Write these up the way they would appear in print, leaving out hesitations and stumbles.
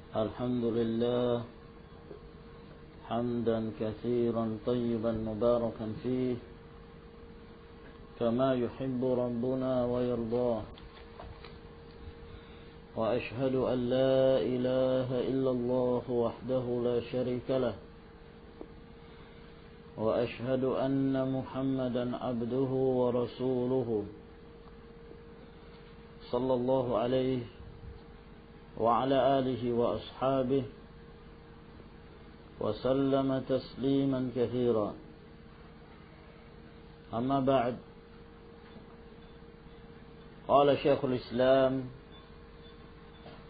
الحمد لله حمدا كثيرا طيبا مباركا فيه كما يحب ربنا ويرضاه وأشهد أن لا إله إلا الله وحده لا شريك له وأشهد أن محمدا عبده ورسوله صلى الله عليه وعلى آله وأصحابه وسلم تسليما كثيرا أما بعد قال شيخ الإسلام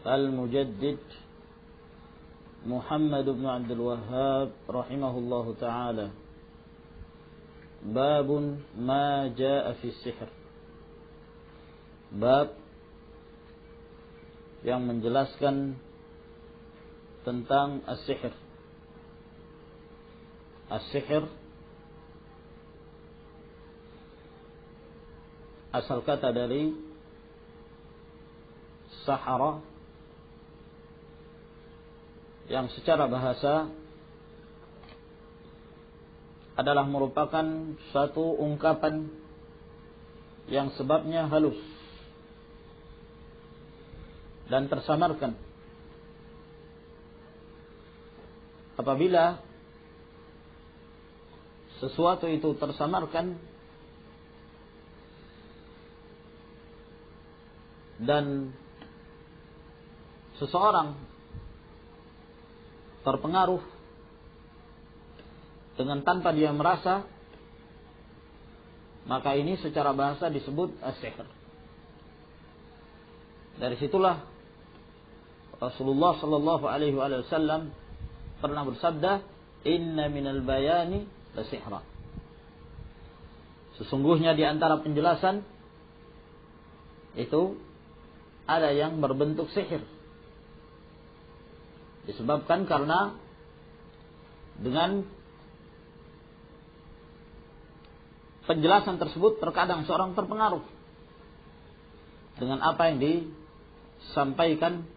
المجدد محمد بن عبد الوهاب رحمه الله تعالى باب ما جاء في السحر bab yang menjelaskan tentang as-sihir. As-sihir asal kata dari sahara yang secara bahasa adalah merupakan satu ungkapan yang sebabnya halus dan tersamarkan. Apabila sesuatu itu tersamarkan dan seseorang terpengaruh dengan tanpa dia merasa, maka ini secara bahasa disebut as-sihr. Dari situlah Rasulullah sallallahu alaihi wasallam pernah bersabda, "Inna minal bayani lasihra." Sesungguhnya di antara penjelasan itu ada yang berbentuk sihir. Disebabkan karena dengan penjelasan tersebut terkadang seorang terpengaruh dengan apa yang disampaikan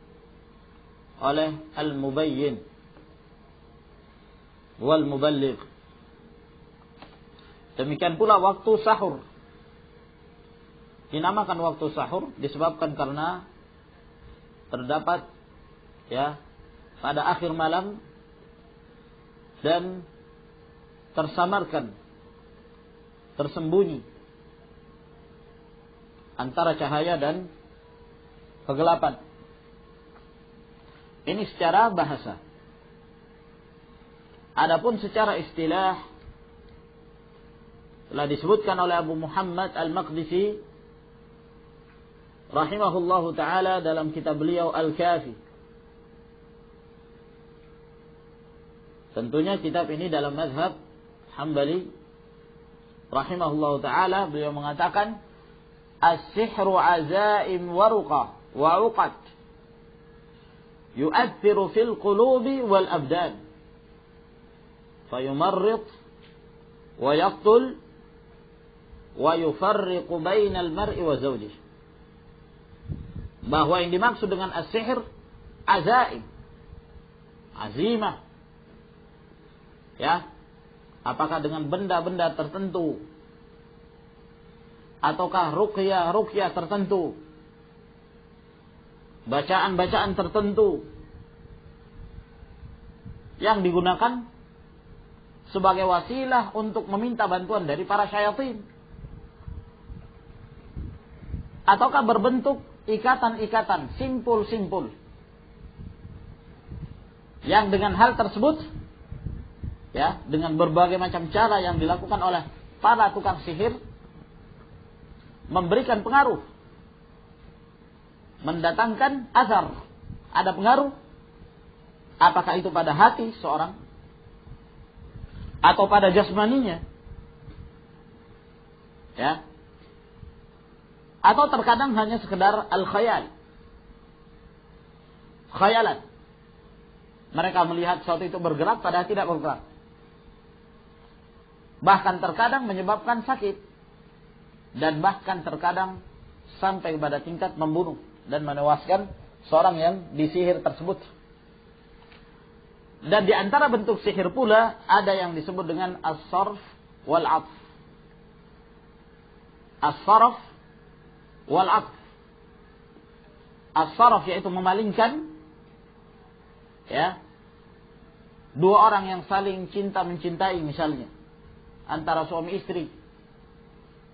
oleh al-mubayyin wal muballigh. Demikian pula waktu sahur. Dinamakan waktu sahur disebabkan karena terdapat pada akhir malam dan tersamarkan, tersembunyi antara cahaya dan kegelapan. Ini secara bahasa. Adapun secara istilah telah disebutkan oleh Abu Muhammad Al-Maqdisi rahimahullahu taala dalam kitab beliau Al-Kafi. Tentunya kitab ini dalam mazhab Hambali rahimahullahu taala. Beliau mengatakan as-sihru azaim wa ruqa wa uqad yu'athiru fil qulubi wal abdan fayumarrid wa yaqtul wa yufarriqu bainal mar'i wa zawjihi. Bahwa yang dimaksud dengan as-sihir azaim, azimah, apakah dengan benda-benda tertentu ataukah ruqyah tertentu, bacaan-bacaan tertentu yang digunakan sebagai wasilah untuk meminta bantuan dari para syayatin, ataukah berbentuk ikatan-ikatan simpul-simpul yang dengan hal tersebut dengan berbagai macam cara yang dilakukan oleh para tukang sihir memberikan pengaruh, mendatangkan azar, ada pengaruh, apakah itu pada hati seorang atau pada jasmaninya, atau terkadang hanya sekedar al-khayal, khayalan. Mereka melihat sesuatu itu bergerak padahal tidak bergerak. Bahkan terkadang menyebabkan sakit, dan bahkan terkadang sampai pada tingkat membunuh dan menewaskan seorang yang disihir tersebut. Dan di antara bentuk sihir pula ada yang disebut dengan as-sarf wal 'athf. As-sarf wal 'athf. As-sarf yaitu memalingkan, ya, dua orang yang saling cinta mencintai misalnya, antara suami istri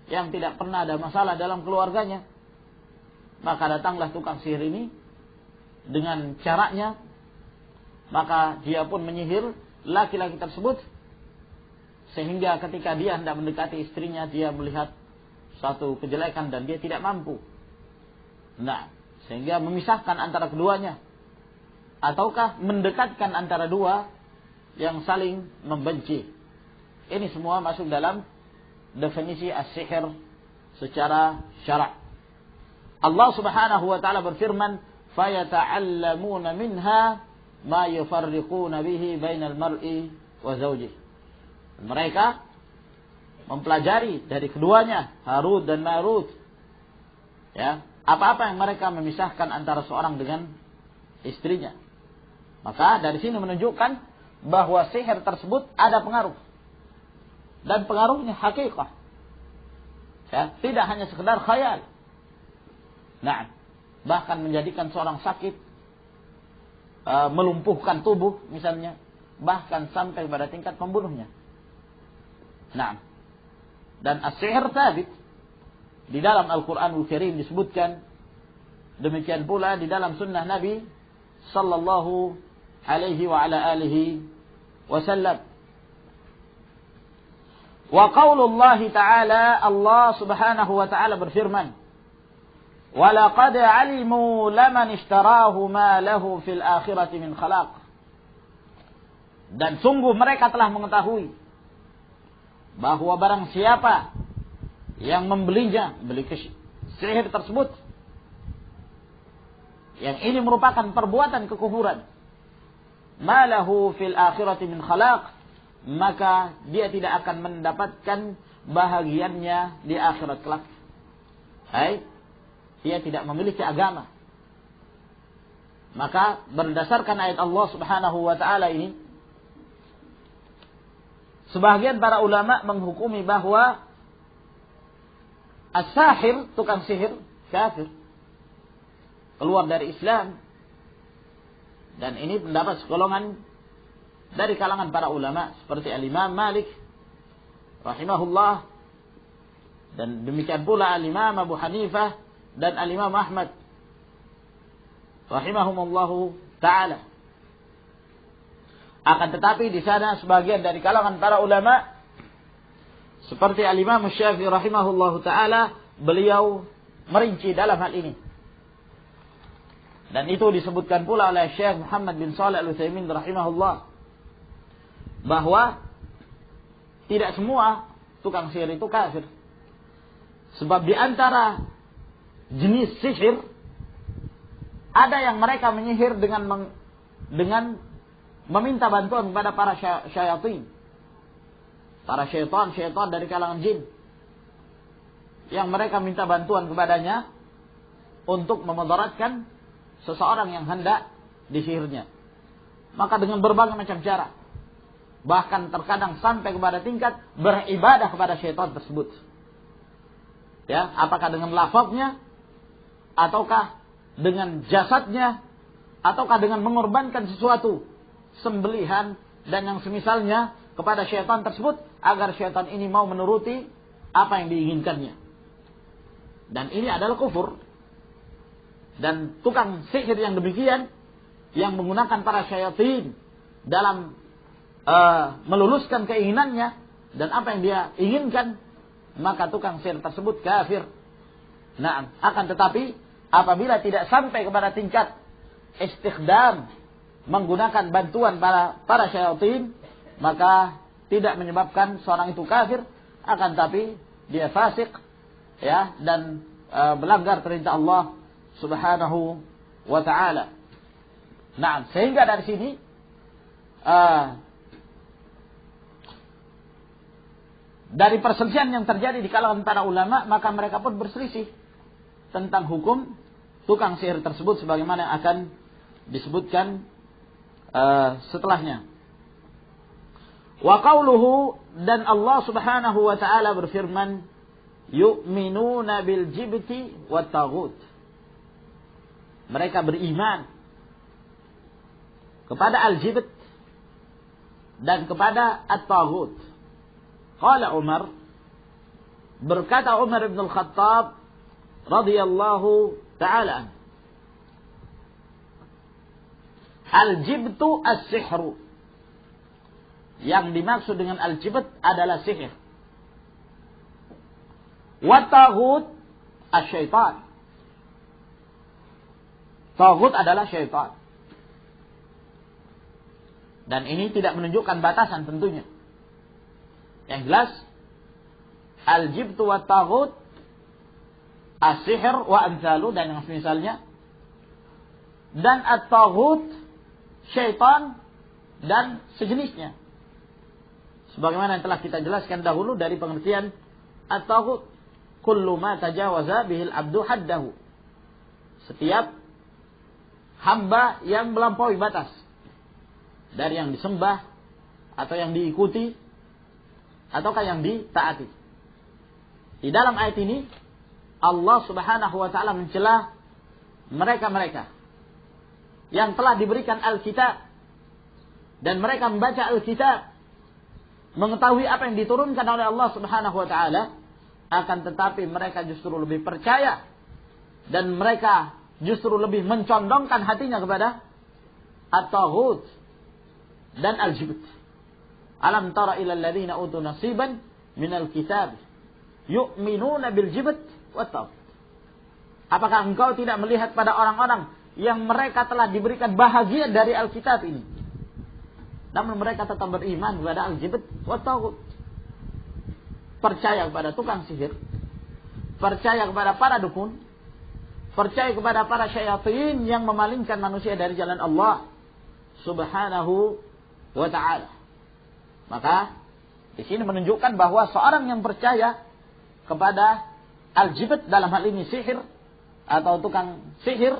yang tidak pernah ada masalah dalam keluarganya, maka datanglah tukang sihir ini dengan caranya, maka dia pun menyihir laki-laki tersebut sehingga ketika dia hendak mendekati istrinya dia melihat satu kejelekan dan dia tidak mampu. Nah, sehingga memisahkan antara keduanya ataukah mendekatkan antara dua yang saling membenci. Ini semua masuk dalam definisi as-sihir secara syara'. Allah Subhanahu wa taala berfirman, "Fayata'allamuna minha ma yufarriquna bihi bainal mar'i wa zawjihi." Mereka mempelajari dari keduanya, Harut dan Marut, ya, apa-apa yang mereka memisahkan antara seorang dengan istrinya. Maka dari sini menunjukkan bahwa sihir tersebut ada pengaruh. Dan pengaruhnya hakikah. Ya, tidak hanya sekedar khayal. Nah, bahkan menjadikan seorang sakit, melumpuhkan tubuh misalnya, bahkan sampai pada tingkat membunuhnya. Nah, dan as-sihir thabit di dalam Al-Qur'anul Karim disebutkan, demikian pula di dalam sunnah Nabi sallallahu alaihi wa ala alihi wasallam. Wa qaulullahi ta'ala, Allah Subhanahu wa ta'ala berfirman, "Wa laqad 'alimu laman ishtarahu ma lahu fil akhirati min khalaq." Dan sungguh mereka telah mengetahui bahwa barang siapa yang membelinya, beli sihir tersebut, yang ini merupakan perbuatan kekufuran, ma lahu fil akhirati min khalaq, maka dia tidak akan mendapatkan bahagiannya di akhirat kelak. Hai, dia tidak memiliki agama. Maka berdasarkan ayat Allah Subhanahu wa taala ini, sebagian para ulama menghukumi bahwa as-sahir, tukang sihir, kafir, keluar dari Islam. Dan ini pendapat segolongan dari kalangan para ulama seperti Al-Imam Malik rahimahullah, dan demikian pula Al-Imam Abu Hanifah dan Al-Imam Ahmad rahimahumullahu taala. Akan tetapi di sana sebagian dari kalangan para ulama seperti Al-Imam Syafi'i rahimahullahu taala, beliau merinci dalam hal ini. Dan itu disebutkan pula oleh Syekh Muhammad bin Shalih Al-Utsaimin rahimahullah, bahwa tidak semua tukang sihir itu kafir. Sebab di antara jenis sihir ada yang mereka menyihir dengan meminta bantuan kepada para syayatin, para syaitan dari kalangan jin, yang mereka minta bantuan kepadanya untuk memudaratkan seseorang yang hendak disihirnya. Maka dengan berbagai macam cara, bahkan terkadang sampai kepada tingkat beribadah kepada syaitan tersebut. Ya, apakah dengan lafaznya, ataukah dengan jasadnya, ataukah dengan mengorbankan sesuatu, sembelihan dan yang semisalnya kepada syaitan tersebut, agar syaitan ini mau menuruti apa yang diinginkannya. Dan ini adalah kufur. Dan tukang sihir yang demikian, yang menggunakan para syaitan dalam meluluskan keinginannya dan apa yang dia inginkan, maka tukang sihir tersebut kafir. Nah, akan tetapi apabila tidak sampai kepada tingkat istikhdam, menggunakan bantuan para syaitan, maka tidak menyebabkan seorang itu kafir, akan tetapi dia fasik, ya, dan melanggar perintah Allah Subhanahu wa taala. Nah, sehingga dari sini dari perselisihan yang terjadi di kalangan para ulama, maka mereka pun berselisih tentang hukum tukang sihir tersebut sebagaimana akan disebutkan setelahnya. Wa qauluhu, dan Allah Subhanahu wa taala berfirman, yu'minuna bil jibti wat taghut. Mereka beriman kepada al-jibt dan kepada at-taghut. Qala Umar, berkata Umar bin Al-Khattab radhiyallahu ta'ala, al-jibtu as-sihru. Yang dimaksud dengan al-jibt adalah sihir. Wat-taghut as-syaitan. Taghut adalah syaitan. Dan ini tidak menunjukkan batasan tentunya. Yang jelas, al-jibtu wat-taghut, as-sihr wa amsalu, dan yang semisalnya. Dan at-taghut, syaitan, dan sejenisnya. Sebagaimana yang telah kita jelaskan dahulu dari pengertian at-taghut, kullu ma tajawaza bihil abdu haddahu. Setiap hamba yang melampaui batas dari yang disembah atau yang diikuti ataukah yang ditaati. Di dalam ayat ini Allah Subhanahu wa taala mencela mereka-mereka yang telah diberikan Alkitab dan mereka membaca Alkitab, mengetahui apa yang diturunkan oleh Allah Subhanahu wa taala, akan tetapi mereka justru lebih percaya dan mereka justru lebih mencondongkan hatinya kepada at-taghut dan al-jibt. Alam tara ila alladziina utu nasiban minal kitab yu'minuna bil jibt wat taghut. Apakah engkau tidak melihat pada orang-orang yang mereka telah diberikan bahagian dari Alkitab ini, namun mereka tetap beriman kepada al-jibt wat taghut? Percaya kepada tukang sihir, percaya kepada para dukun, percaya kepada para syayatin yang memalingkan manusia dari jalan Allah Subhanahu wa ta'ala. Maka di sini menunjukkan bahwa seorang yang percaya kepada al-jibt, dalam hal ini sihir atau tukang sihir,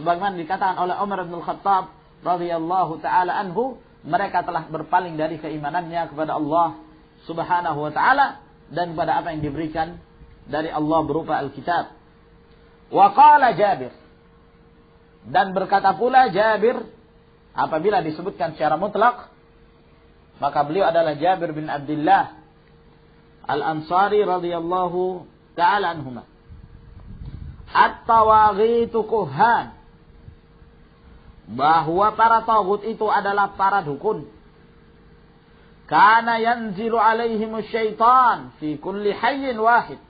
sebagaimana dikatakan oleh Umar bin Al-Khattab radhiyallahu taala anhu, mereka telah berpaling dari keimanannya kepada Allah Subhanahu wa taala dan kepada apa yang diberikan dari Allah berupa Alkitab. Wa qala Jabir, dan berkata pula Jabir, apabila disebutkan secara mutlak maka beliau adalah Jabir bin Abdullah Al-Ansari radhiyallahu ta'ala anhuma, at-tawaghitu kuhan, bahwa para taghut itu adalah para dukun. Kana yanzilu alaihimus syaitan fi kulli hayyin wahid,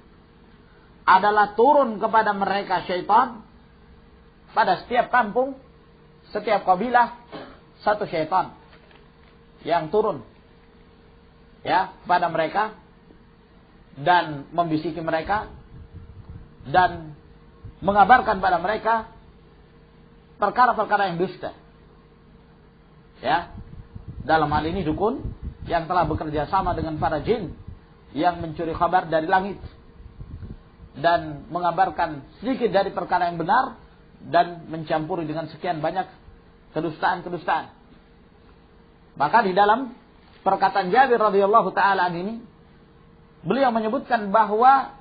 adalah turun kepada mereka syaitan pada setiap kampung, setiap kabilah, satu syaitan yang turun ya kepada mereka dan membisiki mereka dan mengabarkan pada mereka perkara-perkara yang dusta. Ya, dalam hal ini dukun yang telah bekerja sama dengan para jin yang mencuri kabar dari langit dan mengabarkan sedikit dari perkara yang benar dan mencampuri dengan sekian banyak kedustaan-kedustaan. Maka di dalam perkataan Jabir radhiyallahu taala ini, beliau menyebutkan bahwa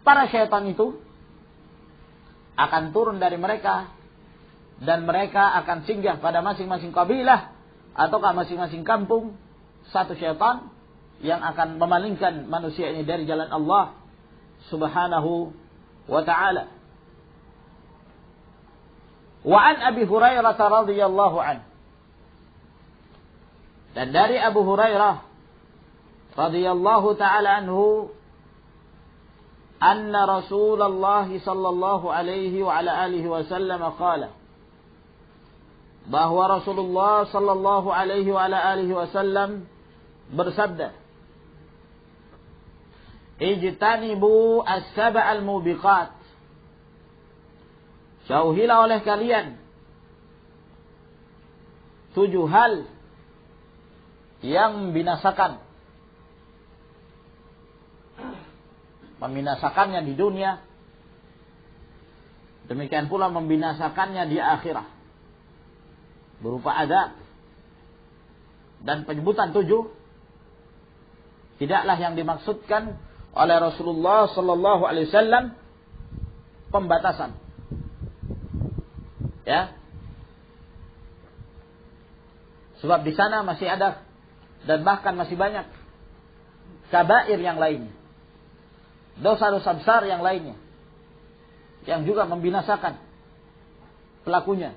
para syaitan itu akan turun dari mereka dan mereka akan singgah pada masing-masing kabilah ataukah masing-masing kampung, satu syaitan yang akan memalingkan manusia ini dari jalan Allah Subhanahu wa ta'ala. Wa an Abi Hurairah radhiyallahu anhu, dan dari Abu Hurairah radhiyallahu ta'ala anhu, anna Rasulullah sallallahu alaihi wa ala alihi wasallam qala, bahwa Rasulullah sallallahu alaihi wa ala alihi wasallam bersabda, ijtanibu as-sab'al mubiqat, jauhilah oleh kalian 7 hal yang membinasakan, membinasakannya di dunia, demikian pula membinasakannya di akhirat berupa azab Dan penyebutan 7 tidaklah yang dimaksudkan oleh Rasulullah sallallahu alaihi wasallam pembatasan. Ya. Sebab di sana masih ada dan bahkan masih banyak kabair yang lainnya. Dosa-dosa besar yang lainnya. Yang juga membinasakan pelakunya.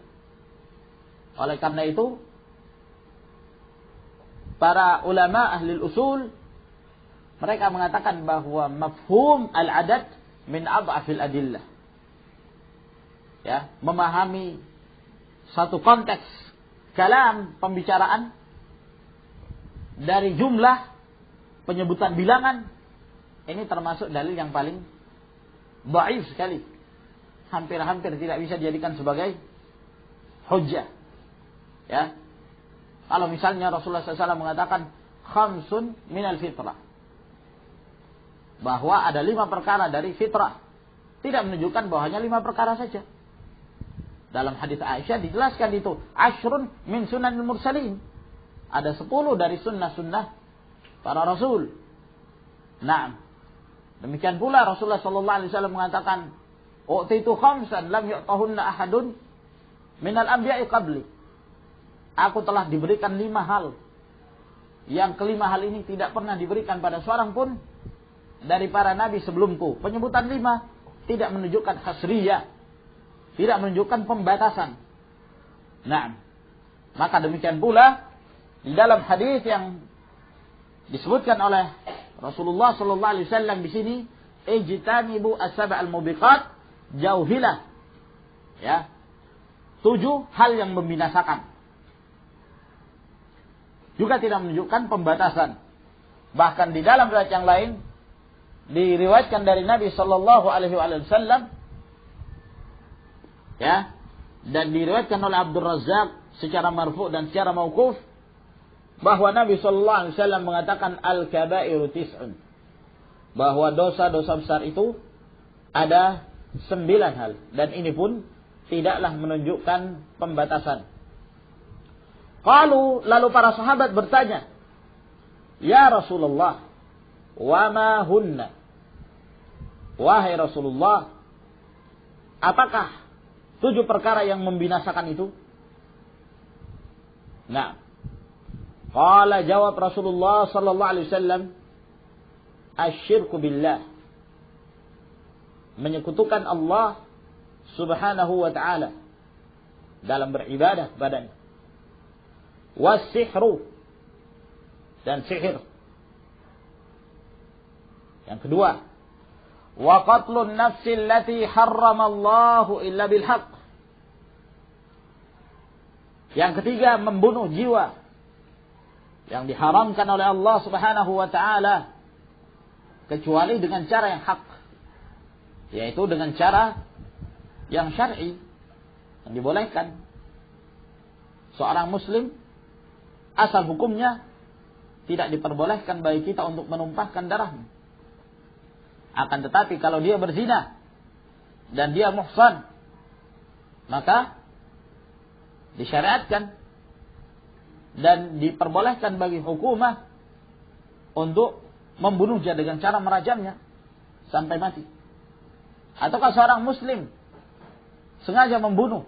Oleh karena itu, para ulama ahli usul mereka mengatakan bahwa mafhum al-adad min adhafil adillah. Ya, memahami satu konteks kalam pembicaraan dari jumlah penyebutan bilangan ini termasuk dalil yang paling dhaif sekali. Hampir-hampir tidak bisa dijadikan sebagai hujjah. Ya. Kalau misalnya Rasulullah SAW mengatakan khamsun minal fitrah, bahwa ada 5 perkara dari fitrah, tidak menunjukkan bahwanya 5 perkara saja. Dalam hadis Aisyah dijelaskan itu ashrun min sunanil mursalin, ada 10 dari sunnah-sunnah para rasul. Nah, demikian pula Rasulullah SAW mengatakan u'titu khamsan lam yu'tahunna ahadun minal anbiya'i qabli. Aku telah diberikan 5 hal yang kelima hal ini tidak pernah diberikan pada seorang pun dari para nabi sebelumku. Penyebutan 5 tidak menunjukkan hasriyah, tidak menunjukkan pembatasan. Nah, maka demikian pula di dalam hadis yang disebutkan oleh Rasulullah sallallahu alaihi wasallam di sini, ijtanibu as-sab'al mubiqat, jauhilah ya 7 hal yang membinasakan. Juga tidak menunjukkan pembatasan. Bahkan di dalam riwayat yang lain diriwayatkan dari Nabi sallallahu alaihi wasallam ya, dan diriwayatkan oleh Abdul Razzaq secara marfu' dan secara mauquf bahwa Nabi sallallahu alaihi wasallam mengatakan al-kabairu tis'un, bahwa dosa-dosa besar itu ada 9 hal, dan ini pun tidaklah menunjukkan pembatasan. Lalu para sahabat bertanya, ya Rasulullah, wa ma hunna? Wahai Rasulullah, apakah 7 perkara yang membinasakan itu? Nah, qala, jawab Rasulullah sallallahu alaihi wasallam, asyirku billah, menyekutukan Allah subhanahu wa ta'ala dalam beribadah kepadanya. Was-sihru, dan sihir. Yang kedua, wa qatlun nafsi allati harramallahu illa bil haqq. Yang ketiga, membunuh jiwa yang diharamkan oleh Allah subhanahu wa ta'ala kecuali dengan cara yang hak, yaitu dengan cara yang syar'i, yang dibolehkan. Seorang muslim asal hukumnya tidak diperbolehkan bagi kita untuk menumpahkan darahnya. Akan tetapi kalau dia berzina dan dia muhsan, maka disyariatkan dan diperbolehkan bagi hukumah untuk membunuhnya dengan cara merajamnya sampai mati. Ataukah seorang muslim sengaja membunuh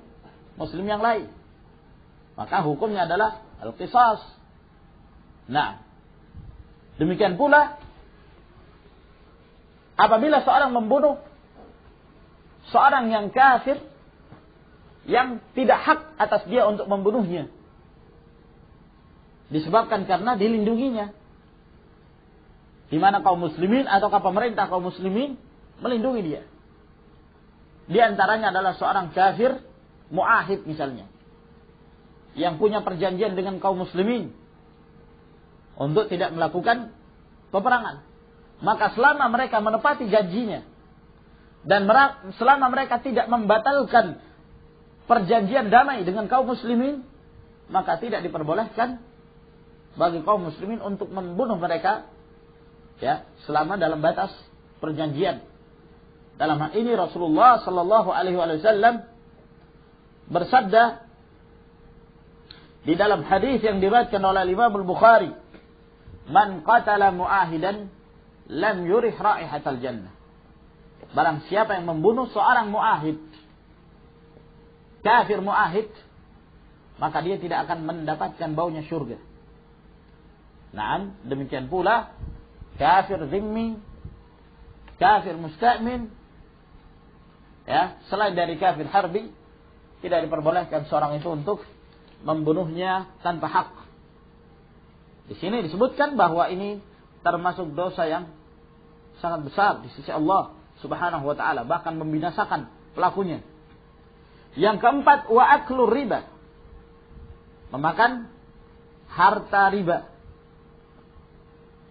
muslim yang lain, maka hukumnya adalah al-qisas. Nah, demikian pula apabila seorang membunuh seorang yang kafir yang tidak hak atas dia untuk membunuhnya, disebabkan karena dilindunginya, di mana kaum muslimin ataukah pemerintah kaum muslimin melindungi dia. Di antaranya adalah seorang kafir muahid misalnya, yang punya perjanjian dengan kaum muslimin untuk tidak melakukan peperangan. Maka selama mereka menepati janjinya dan selama mereka tidak membatalkan perjanjian damai dengan kaum muslimin, maka tidak diperbolehkan bagi kaum muslimin untuk membunuh mereka ya, selama dalam batas perjanjian. Dalam hal ini Rasulullah sallallahu alaihi wasallam bersabda, di dalam hadis yang diriwayatkan oleh Imam Al-Bukhari, "Man qatala mu'ahidan lam yurih raihatal jannah." Barang siapa yang membunuh seorang mu'ahid, kafir mu'ahid, maka dia tidak akan mendapatkan baunya surga. Naam, demikian pula kafir zimmi, kafir musta'min, ya, selain dari kafir harbi, tidak diperbolehkan seorang itu untuk membunuhnya tanpa hak. Di sini disebutkan bahwa ini termasuk dosa yang sangat besar di sisi Allah Subhanahu wa taala, bahkan membinasakan pelakunya. Yang keempat, wa aklu riba. Memakan harta riba.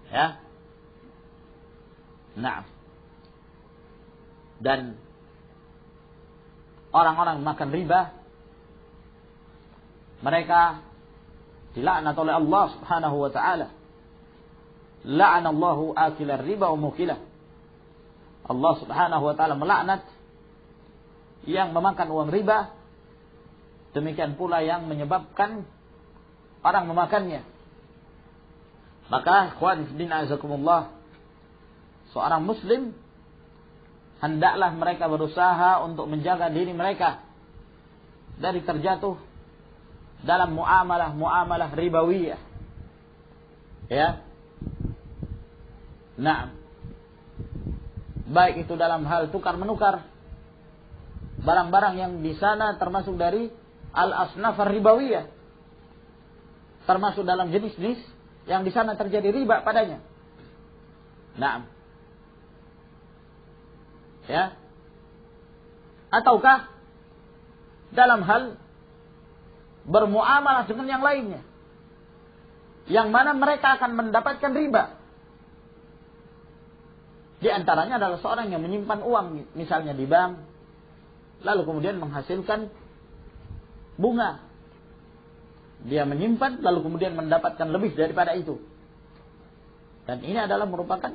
Ya. Nah. Dan orang-orang makan riba, mereka dilaknat oleh Allah Subhanahu wa taala. La'anallahu akilar riba wa mukilah. Allah Subhanahu wa taala melaknat yang memakan uang riba, demikian pula yang menyebabkan orang memakannya. Maka ikhwan fillah azakumullah, seorang muslim hendaklah mereka berusaha untuk menjaga diri mereka dari terjatuh dalam muamalah ribawiyah. Ya. Nah, baik itu dalam hal tukar menukar barang-barang yang di sana termasuk dari al-asnaf ribawiyah, termasuk dalam jenis-jenis yang di sana terjadi riba padanya. Nah, ya, ataukah dalam hal bermuamalah dengan yang lainnya, yang mana mereka akan mendapatkan riba. Di antaranya adalah seorang yang menyimpan uang, misalnya di bank, lalu kemudian menghasilkan bunga. Dia menyimpan, lalu kemudian mendapatkan lebih daripada itu. Dan ini adalah merupakan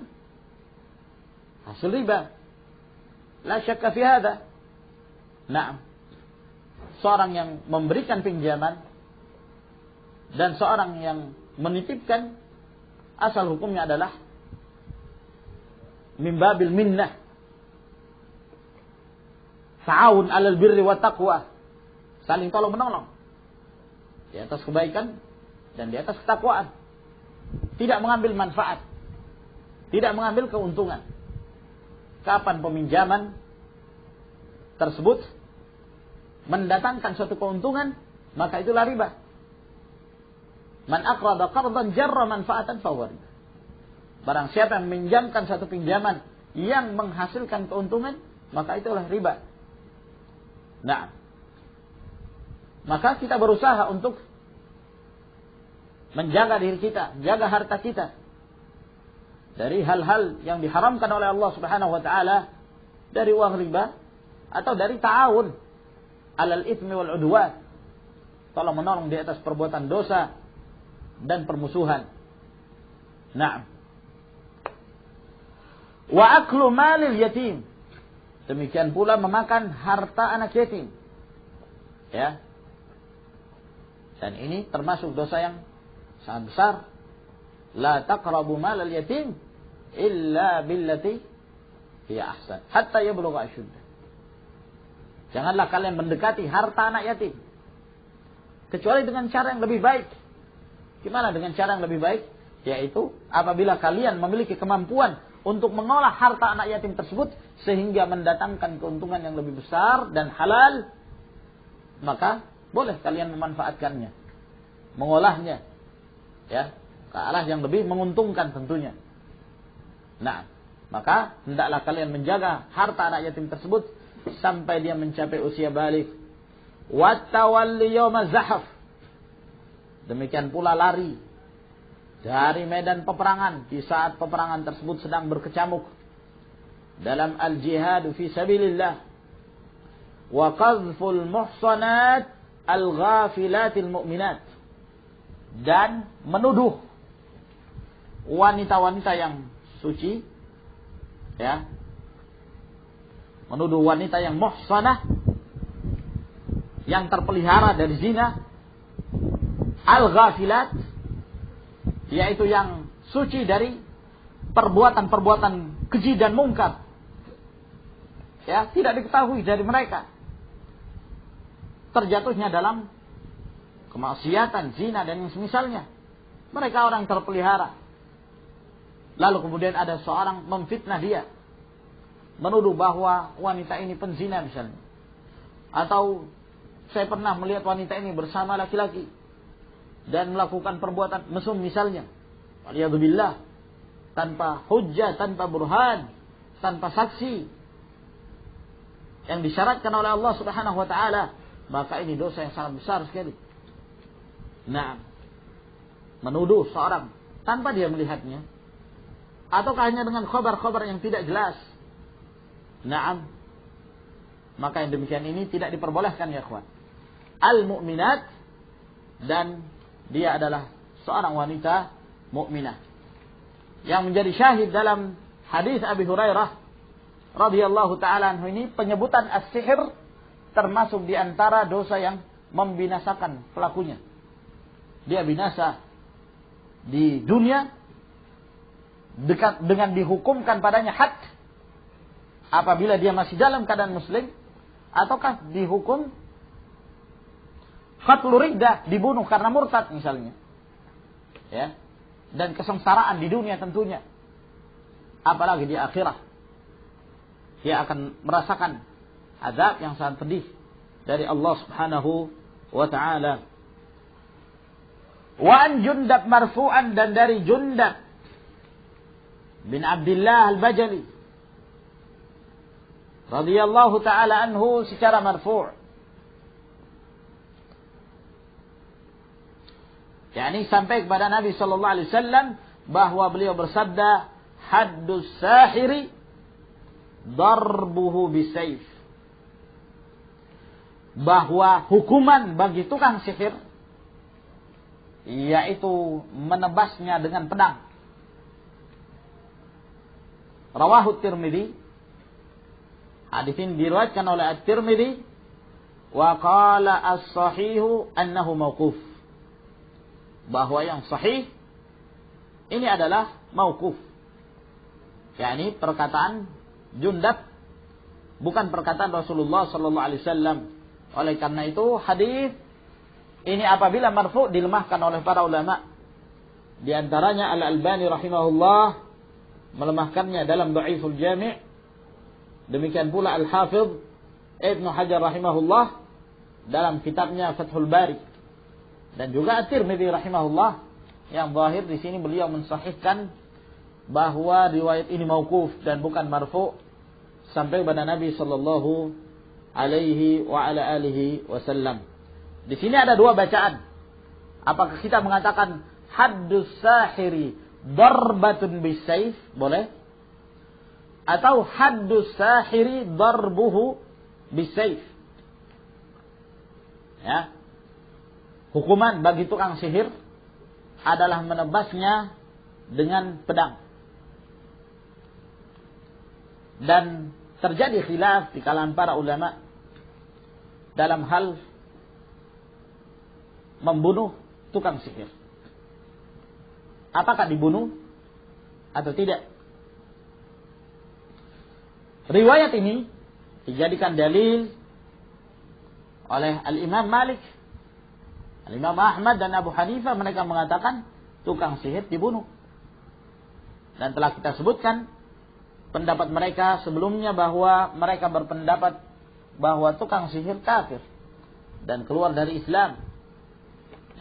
hasil riba. La syakka fi hadha. Nah, seorang yang memberikan pinjaman dan seorang yang menitipkan, asal hukumnya adalah min babil minnah, ta'awun 'alal birri wa taqwa, saling tolong menolong di atas kebaikan dan di atas ketakwaan, tidak mengambil manfaat, tidak mengambil keuntungan. Kapan peminjaman tersebut mendatangkan suatu keuntungan, maka itulah riba. Man aqrada qardan jarra manfaatan fahuwa riba. Barang siapa yang meminjamkan satu pinjaman yang menghasilkan keuntungan, maka itulah riba. Nah, maka kita berusaha untuk menjaga diri kita, jaga harta kita dari hal-hal yang diharamkan oleh Allah Subhanahu wa taala, dari uang riba atau dari ta'awun 'alal itsmi wal 'udwan, tolong menolong di atas perbuatan dosa dan permusuhan. Nah, wa aklu malil yatim, demikian pula memakan harta anak yatim. Ya. Dan ini termasuk dosa yang sangat besar. La taqrabu malal yatim illa billati hiya ahsan hatta yablugha ashuddah. Janganlah kalian mendekati harta anak yatim kecuali dengan cara yang lebih baik. Gimana dengan cara yang lebih baik? Yaitu apabila kalian memiliki kemampuan untuk mengolah harta anak yatim tersebut sehingga mendatangkan keuntungan yang lebih besar dan halal, maka boleh kalian memanfaatkannya, mengolahnya, ya, ke arah yang lebih menguntungkan tentunya. Nah, maka hendaklah kalian menjaga harta anak yatim tersebut sampai dia mencapai usia balik. Wattawalli yawma zahaf, demikian pula lari dari medan peperangan di saat peperangan tersebut sedang berkecamuk dalam al-jihad fi sabilillah, wa qadhful muhsanat al-ghafilatil mu'minat, dan menuduh wanita-wanita yang suci, ya, menuduh wanita yang muhsanah, yang terpelihara dari zina, al-ghafilat, yaitu yang suci dari perbuatan-perbuatan keji dan mungkar. Ya, tidak diketahui dari mereka. Terjatuhnya dalam kemaksiatan, zina dan yang semisalnya. Mereka orang terpelihara. Lalu kemudian ada seorang memfitnah dia, menuduh bahwa wanita ini penzina misalnya. Atau saya pernah melihat wanita ini bersama laki-laki dan melakukan perbuatan mesum misalnya. Waliyadzubillah. Tanpa hujjah, tanpa burhan, tanpa saksi yang disyaratkan oleh Allah Subhanahu wa taala, maka ini dosa yang sangat besar sekali. Nah, menuduh seorang tanpa dia melihatnya, ataukah hanya dengan khabar-khabar yang tidak jelas. Naam. Maka yang demikian ini tidak diperbolehkan ya ikhwan. Al-mu'minat, dan dia adalah seorang wanita mukminah. Yang menjadi syahid dalam hadis Abi Hurairah radhiyallahu taala anhu ini, penyebutan as-sihir termasuk di antara dosa yang membinasakan pelakunya. Dia binasa di dunia dekat dengan dihukumkan padanya had apabila dia masih dalam keadaan muslim, ataukah dihukum qatlu riddah, dibunuh karena murtad misalnya. Ya. Dan kesengsaraan di dunia tentunya. Apalagi di akhirat. Dia akan merasakan azab yang sangat pedih dari Allah Subhanahu wa taala. Wa an Jundab marfu'an, dan dari Jundab bin Abdullah al-Bajali radhiyallahu taala anhu secara marfu'. yakni sampai kepada Nabi sallallahu alaihi wasallam bahwa beliau bersabda, haddus sahiri darbuhu bisayf, bahwa hukuman bagi tukang sihir yaitu menebasnya dengan pedang. Rawahu Tirmidzi, hadis ini diriwayatkan oleh At-Tirmidzi, wa qala as-sahihu annahu mauquf, bahwa yang sahih ini adalah mauquf, yakni perkataan Jundab, bukan perkataan Rasulullah sallallahu alaihi wasallam. Oleh karena itu hadis ini apabila marfu' dilemahkan oleh para ulama. Di antaranya Al-Albani rahimahullah melemahkannya dalam Dhaiful Jami'. Demikian pula Al-Hafidh Ibnu Hajar rahimahullah dalam kitabnya Fathul Bari. Dan juga At-Tirmidzi rahimahullah, yang zahir di sini beliau mensahihkan bahwa riwayat ini mauquf dan bukan marfu' sampai pada Nabi sallallahu alaihi wa ala alihi wasallam. Di sini ada dua bacaan. Apakah kita mengatakan haddus sahiri darbatun bisayf, boleh? Atau haddus sahiri darbuhu bisayf? Ya. Hukuman bagi tukang sihir adalah menebasnya dengan pedang. Dan terjadi khilaf di kalangan para ulama dalam hal membunuh tukang sihir. Apakah dibunuh atau tidak? Riwayat ini dijadikan dalil oleh Al-Imam Malik, Al-Imam Ahmad dan Abu Hanifah. Mereka mengatakan tukang sihir dibunuh. Dan telah kita sebutkan pendapat mereka sebelumnya bahwa mereka berpendapat bahwa tukang sihir kafir dan keluar dari Islam.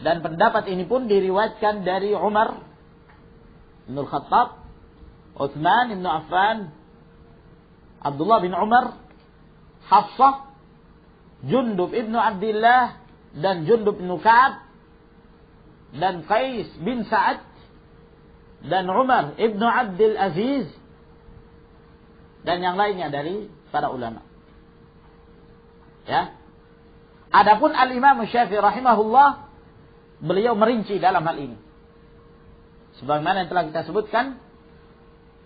Dan pendapat ini pun diriwayatkan dari Umar bin Khattab, Utsman bin Affan, Abdullah bin Umar, Hafsah, Jundub ibnu Abdullah dan Jundub bin Ka'ab, dan Qais bin Sa'ad, dan Umar ibnu Abdul Aziz, dan yang lainnya dari para ulama. Ya. Adapun Al-Imam Syafi'i rahimahullah, beliau merinci dalam hal ini. Sebagaimana yang telah kita sebutkan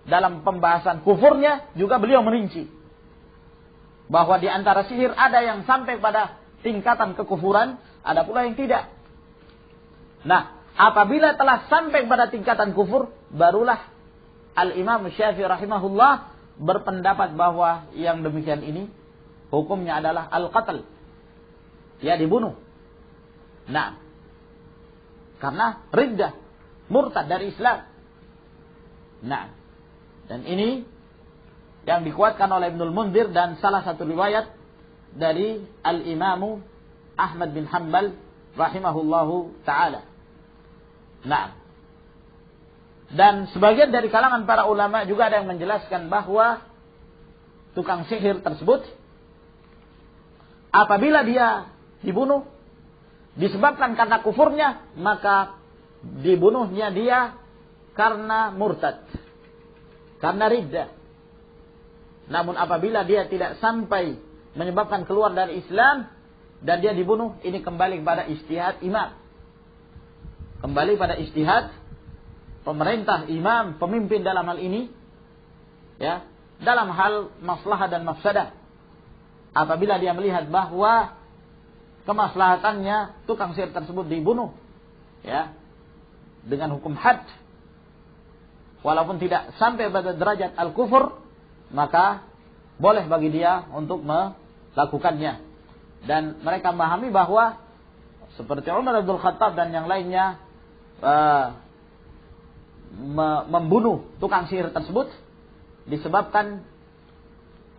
dalam pembahasan kufurnya, juga beliau merinci bahwa di antara sihir ada yang sampai pada tingkatan kekufuran, ada pula yang tidak. Nah, apabila telah sampai pada tingkatan kufur, barulah Al-Imam Syafi'i rahimahullah berpendapat bahwa yang demikian ini hukumnya adalah al-qatl. Ya, dibunuh. Nah, karena riddah, murtad dari Islam. Nah, dan ini yang dikuatkan oleh Ibnul Munzir dan salah satu riwayat dari Al-Imam Ahmad bin Hanbal rahimahullahu ta'ala. Nah, dan sebagian dari kalangan para ulama juga ada yang menjelaskan bahwa tukang sihir tersebut apabila dia dibunuh disebabkan karena kufurnya, maka dibunuhnya dia karena murtad, karena riddah. Namun apabila dia tidak sampai menyebabkan keluar dari Islam dan dia dibunuh, ini kembali kepada ijtihad imam. Kembali pada ijtihad pemerintah, imam, pemimpin dalam hal ini, ya, dalam hal maslahah dan mafsadah. Apabila dia melihat bahwa kemaslahatannya tukang sihir tersebut dibunuh, ya, dengan hukum had, walaupun tidak sampai pada derajat al-kufur, maka boleh bagi dia untuk melakukannya. Dan mereka memahami bahwa seperti Umar bin Khattab dan yang lainnya membunuh tukang sihir tersebut disebabkan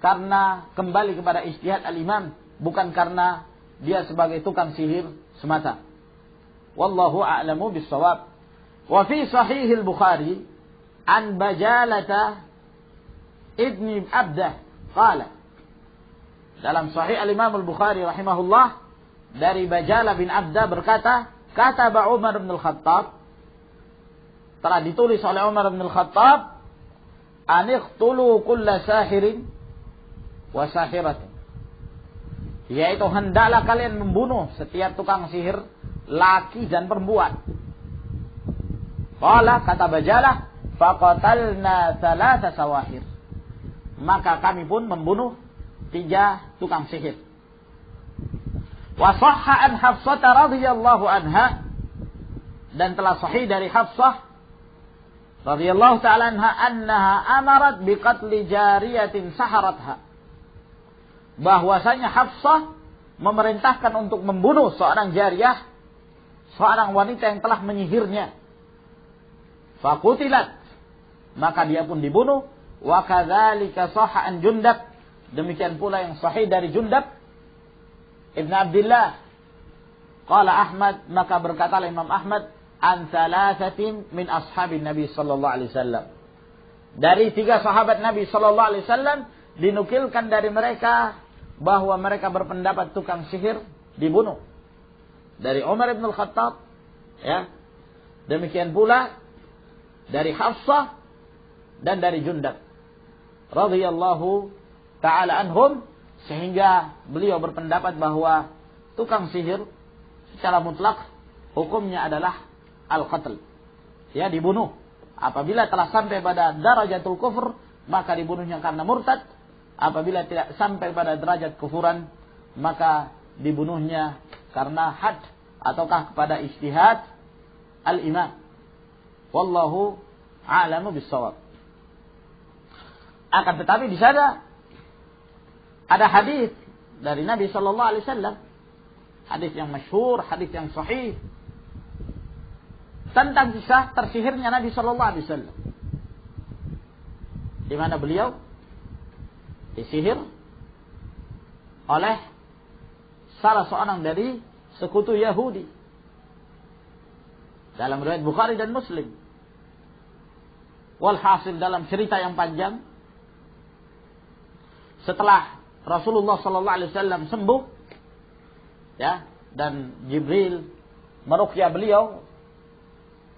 karena kembali kepada ijtihad al-imam, bukan karena dia sebagai tukang sihir semata. Wallahu a'lamu bis-shawab. Wa fi sahih al-Bukhari an Bajalata ibni Abdah qala, dalam sahih al-Imam al-Bukhari rahimahullah dari Bajalah bin Abdah berkata, kata Umar bin Al-Khattab, telah ditulis oleh Umar bin Al-Khattab, aniqtulu kulla sahirin wa sahiratin, yaitu hendaklah kalian membunuh setiap tukang sihir laki dan perempuan. Qala, kata Bajalah, faqatalna thalatha sawahir, maka kami pun membunuh 3 tukang sihir. Wa sahha an Hafsah radhiyallahu anha, dan telah sahih dari Hafsah radhiyallahu ta'ala anha annaha amarat biqatli jariyatin saharatha, bahwasanya Hafsah memerintahkan untuk membunuh seorang jariyah, seorang wanita yang telah menyihirnya. Faqutilat, maka dia pun dibunuh. Wa kadzalika sahha an Jundab, demikian pula yang sahih dari Jundab Ibn Abdullah. Qala Ahmad, maka berkata Imam Ahmad, an thalathatin min ashabin Nabi sallallahu alaihi wasallam, dari 3 sahabat Nabi sallallahu alaihi wasallam dinukilkan dari mereka bahwa mereka berpendapat tukang sihir dibunuh. Dari Umar bin Al-Khattab, ya, demikian pula dari Hafsah dan dari Jundab radhiyallahu ta'ala anhum, sehingga beliau berpendapat bahwa tukang sihir secara mutlak hukumnya adalah al-qatl, ya, dibunuh. Apabila telah sampai pada darajatul kufur, maka dibunuhnya karena murtad. Apabila tidak sampai pada derajat kufuran, maka dibunuhnya karena had ataukah kepada ijtihad al-imam. Wallahu a'lamu bis-shawab. Akan tetapi di sana ada hadis dari Nabi sallallahu alaihi wasallam, hadis yang masyhur, hadis yang sahih tentang kisah tersihirnya Nabi sallallahu alaihi wasallam, di mana beliau disihir oleh salah seorang dari sekutu Yahudi, dalam riwayat Bukhari dan Muslim. Walhasil, dalam cerita yang panjang, setelah Rasulullah sallallahu alaihi wasallam sembuh, ya, dan Jibril meruqyah beliau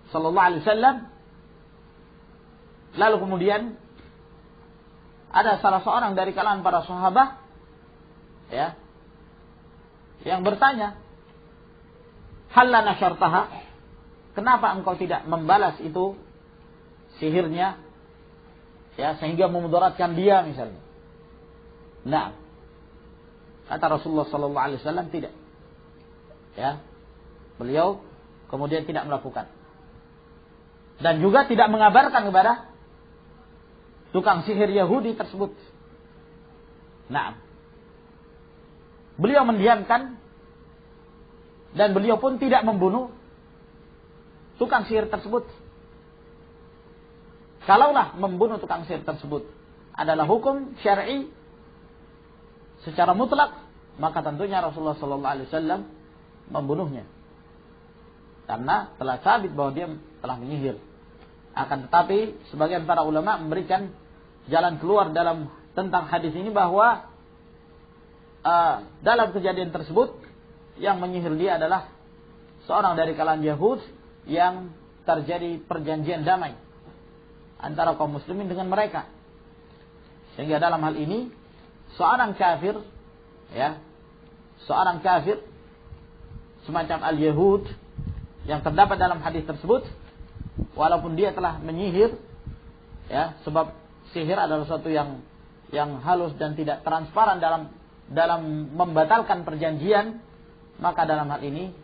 sallallahu alaihi wasallam, lalu kemudian ada salah seorang dari kalangan para sahabat, ya, yang bertanya, halla nasyartaha, kenapa engkau tidak membalas itu sihirnya, ya, sehingga memudaratkan dia misalnya. Nah, kata Rasulullah sallallahu alaihi wasallam, tidak. Ya. Beliau kemudian tidak melakukan. Dan juga tidak mengabarkan kepada tukang sihir Yahudi tersebut. Nah, beliau mendiamkan dan beliau pun tidak membunuh tukang sihir tersebut. Kalaulah membunuh tukang sihir tersebut adalah hukum syar'i secara mutlak, maka tentunya Rasulullah SAW membunuhnya. Karena telah sabit bahwa dia telah menyihir. Akan tetapi sebagian para ulama memberikan jalan keluar tentang hadis ini bahwa dalam kejadian tersebut yang menyihir dia adalah seorang dari kalangan Yahud yang terjadi perjanjian damai antara kaum muslimin dengan mereka. Sehingga dalam hal ini seorang kafir semacam al-Yahud yang terdapat dalam hadis tersebut, walaupun dia telah menyihir, sebab sihir adalah sesuatu yang halus dan tidak transparan dalam membatalkan perjanjian, maka dalam hal ini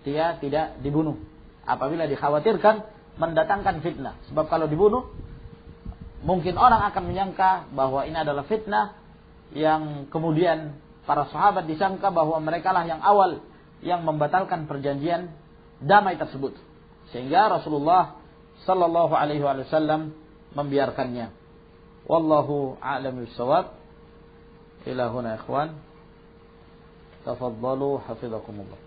dia tidak dibunuh apabila dikhawatirkan mendatangkan fitnah. Sebab kalau dibunuh, mungkin orang akan menyangka bahwa ini adalah fitnah yang kemudian para sahabat disangka bahwa mereka lah yang awal yang membatalkan perjanjian damai tersebut. Sehingga Rasulullah sallallahu alaihi wasallam membiarkannya. Wallahu a'lam bissawab. Ila huna ikhwan. Tafaddalu hafizakumullah.